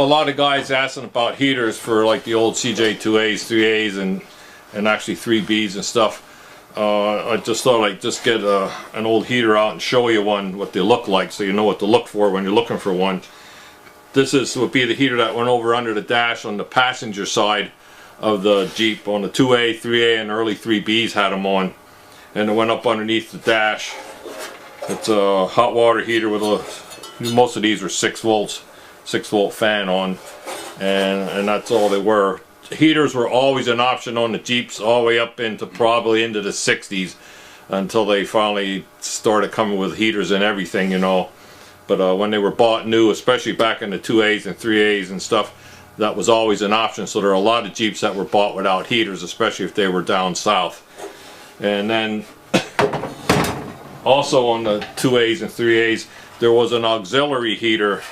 a lot of guys asking about heaters for like the old CJ2As, 3As, and actually 3Bs and stuff. I just thought I'd just get an old heater out and show you one, what they look like, so you know what to look for when you're looking for one. This would be the heater that went over under the dash on the passenger side of the Jeep. On the 2A, 3A, and early 3Bs had them on, and it went up underneath the dash. It's a hot water heater with most of these were 6 volts, 6-volt fan on, and that's all they were. Heaters were always an option on the Jeeps all the way up into probably into the 60s, until they finally started coming with heaters and everything, you know. But when they were bought new, especially back in the 2As and 3As and stuff, that was always an option. So there are a lot of Jeeps that were bought without heaters, especially if they were down south. And then also on the 2As and 3As, there was an auxiliary heater.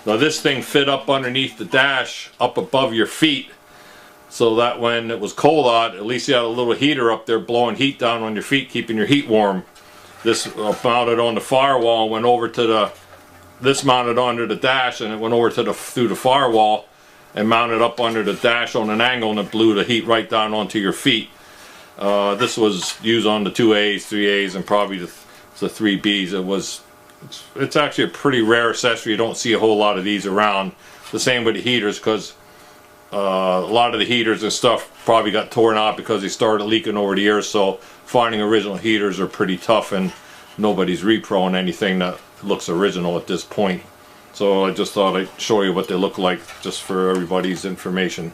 Now this thing fit up underneath the dash, up above your feet, so that when it was cold out, at least you had a little heater up there blowing heat down on your feet, keeping your heat warm. This mounted on the firewall, went over to this mounted under the dash, and it went over to through the firewall and mounted up under the dash on an angle, and it blew the heat right down onto your feet. This was used on the 2As, 3As, and probably the 3Bs. It's actually a pretty rare accessory. You don't see a whole lot of these around. The same with the heaters, because a lot of the heaters and stuff probably got torn out because they started leaking over the years. So finding original heaters are pretty tough, and nobody's reproing anything that looks original at this point. So I just thought I'd show you what they look like, just for everybody's information.